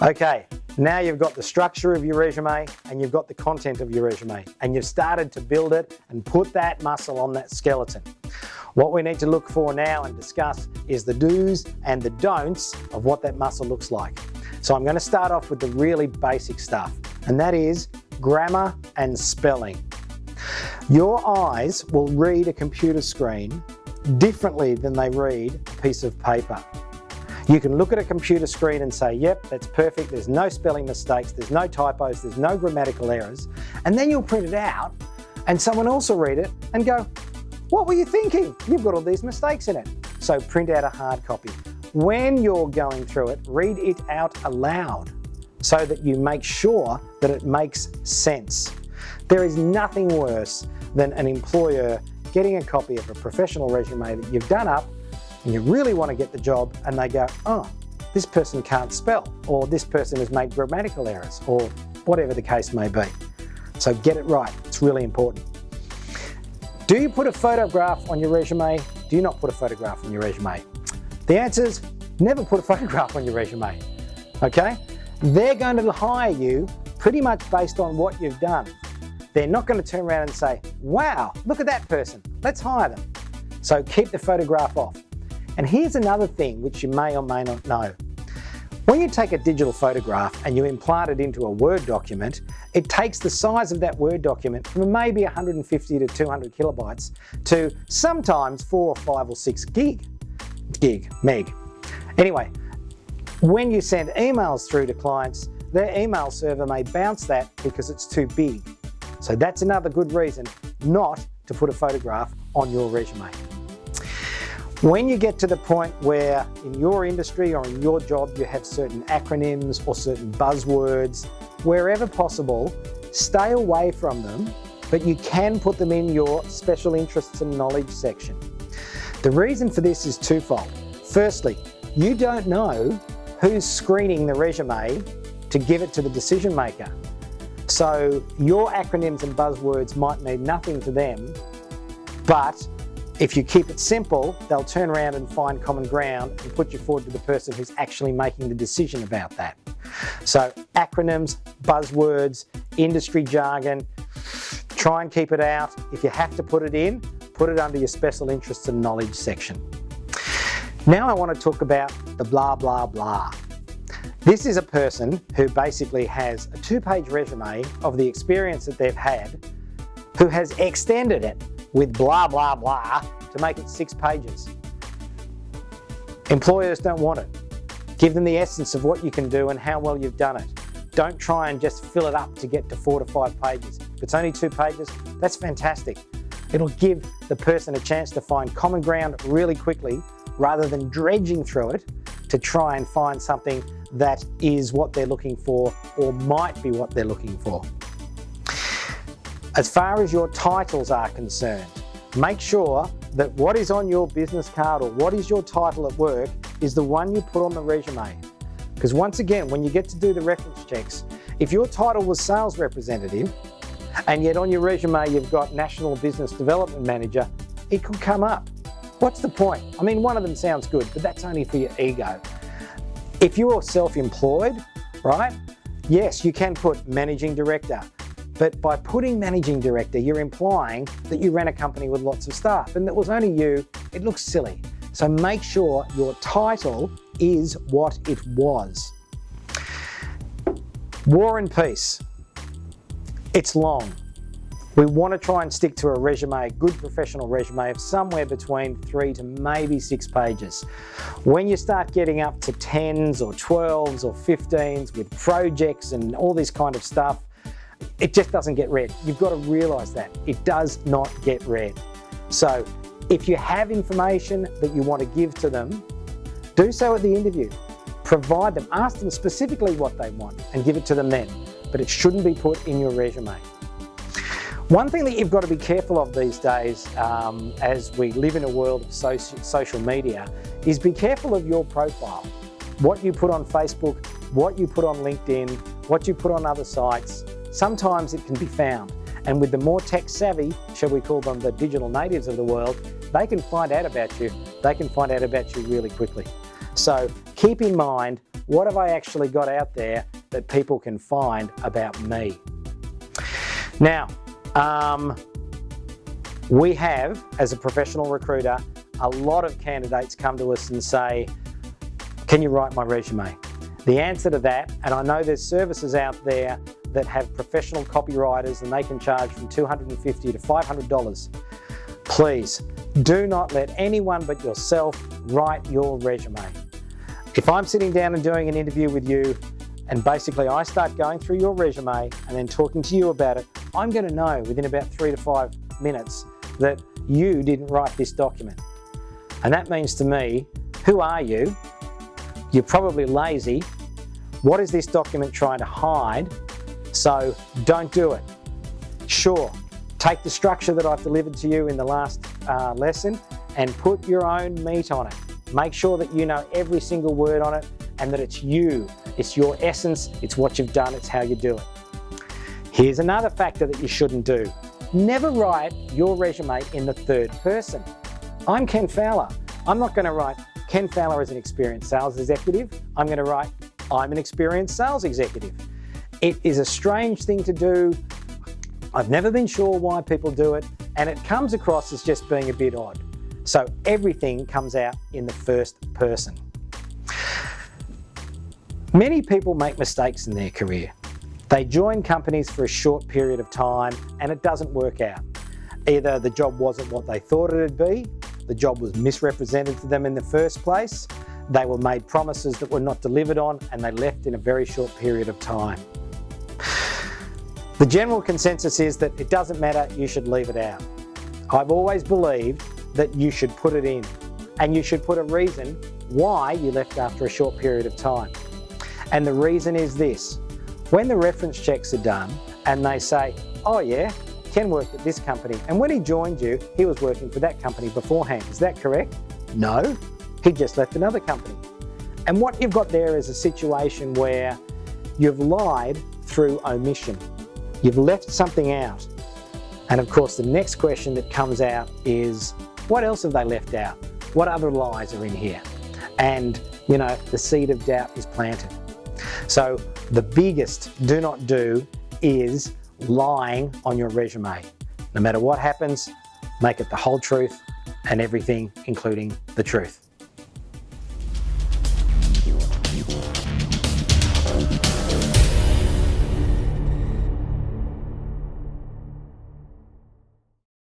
Okay, now you've got the structure of your resume and you've got the content of your resume and you've started to build it and put that muscle on that skeleton. What we need to look for now and discuss is the do's and the don'ts of what that muscle looks like. So I'm going to start off with the really basic stuff, and that is grammar and spelling. Your eyes will read a computer screen differently than they read a piece of paper. You can look at a computer screen and say, yep, that's perfect, there's no spelling mistakes, there's no typos, there's no grammatical errors, and then you'll print it out and someone else will read it and go, what were you thinking? You've got all these mistakes in it. So print out a hard copy. When you're going through it, read it out aloud so that you make sure that it makes sense. There is nothing worse than an employer getting a copy of a professional resume that you've done up and you really want to get the job and they go, oh, this person can't spell, or this person has made grammatical errors, or whatever the case may be. So get it right, it's really important. Do you put a photograph on your resume? Do you not put a photograph on your resume? The answer is never put a photograph on your resume, okay? They're going to hire you pretty much based on what you've done. They're not going to turn around and say, wow, look at that person, let's hire them. So keep the photograph off. And here's another thing which you may or may not know. When you take a digital photograph and you implant it into a Word document, it takes the size of that Word document from maybe 150 to 200 kilobytes to sometimes 4 or 5 or 6 meg. Anyway, when you send emails through to clients, their email server may bounce that because it's too big. So that's another good reason not to put a photograph on your resume. When you get to the point where in your industry or in your job you have certain acronyms or certain buzzwords, wherever possible, stay away from them, but you can put them in your special interests and knowledge section. The reason for this is twofold. Firstly, you don't know who's screening the resume to give it to the decision maker. So your acronyms and buzzwords might mean nothing to them, but if you keep it simple, they'll turn around and find common ground and put you forward to the person who's actually making the decision about that. So acronyms, buzzwords, industry jargon, try and keep it out. If you have to put it in, put it under your special interests and knowledge section. Now I want to talk about the blah, blah, blah. This is a person who basically has a 2-page resume of the experience that they've had, who has extended it with blah, blah, blah to make it 6 pages. Employers don't want it. Give them the essence of what you can do and how well you've done it. Don't try and just fill it up to get to 4 to 5 pages. If it's only 2 pages, that's fantastic. It'll give the person a chance to find common ground really quickly rather than dredging through it to try and find something that is what they're looking for or might be what they're looking for. As far as your titles are concerned, make sure that what is on your business card or what is your title at work is the one you put on the resume. Because once again, when you get to do the reference checks, if your title was sales representative and yet on your resume you've got National Business Development Manager, it could come up. What's the point? I mean, one of them sounds good, but that's only for your ego. If you're self-employed, right, yes, you can put Managing Director. But by putting Managing Director, you're implying that you ran a company with lots of staff and that was only you. It looks silly. So make sure your title is what it was. War and Peace. It's long. We want to try and stick to a resume, a good professional resume of somewhere between 3 to maybe 6 pages. When you start getting up to 10s or 12s or 15s with projects and all this kind of stuff, it just doesn't get read. You've got to realise that. It does not get read. So if you have information that you want to give to them, do so at the interview. Provide them, ask them specifically what they want and give it to them then. But it shouldn't be put in your resume. One thing that you've got to be careful of these days as we live in a world of social media is be careful of your profile. What you put on Facebook, what you put on LinkedIn, what you put on other sites, sometimes it can be found. And with the more tech savvy, shall we call them the digital natives of the world, they can find out about you. They can find out about you really quickly. So keep in mind what have I actually got out there that people can find about me? Now, we have, as a professional recruiter, a lot of candidates come to us and say, can you write my resume? The answer to that, and I know there's services out there that have professional copywriters and they can charge from $250 to $500. Please, do not let anyone but yourself write your resume. If I'm sitting down and doing an interview with you and basically I start going through your resume and then talking to you about it, I'm going to know within about 3 to 5 minutes that you didn't write this document. And that means to me, who are you? You're probably lazy. What is this document trying to hide? So don't do it. Sure, take the structure that I've delivered to you in the last lesson and put your own meat on it. Make sure that you know every single word on it and that it's you. It's your essence, it's what you've done, it's how you do it. Here's another factor that you shouldn't do. Never write your resume in the third person. I'm Ken Fowler. I'm not going to write Ken Fowler as an experienced sales executive. I'm going to write I'm an experienced sales executive. It is a strange thing to do. I've never been sure why people do it, and it comes across as just being a bit odd. So everything comes out in the first person. Many people make mistakes in their career. They join companies for a short period of time and it doesn't work out. Either the job wasn't what they thought it'd be, the job was misrepresented to them in the first place, they were made promises that were not delivered on, and they left in a very short period of time. The general consensus is that it doesn't matter, you should leave it out. I've always believed that you should put it in, and you should put a reason why you left after a short period of time. And the reason is this: when the reference checks are done and they say, oh yeah, Ken worked at this company, and when he joined you, he was working for that company beforehand. Is that correct? No, he just left another company. And what you've got there is a situation where you've lied through omission. You've left something out. And of course, the next question that comes out is, what else have they left out? What other lies are in here? And, you know, the seed of doubt is planted. So the biggest do not do is lying on your resume. No matter what happens, make it the whole truth and everything, including the truth.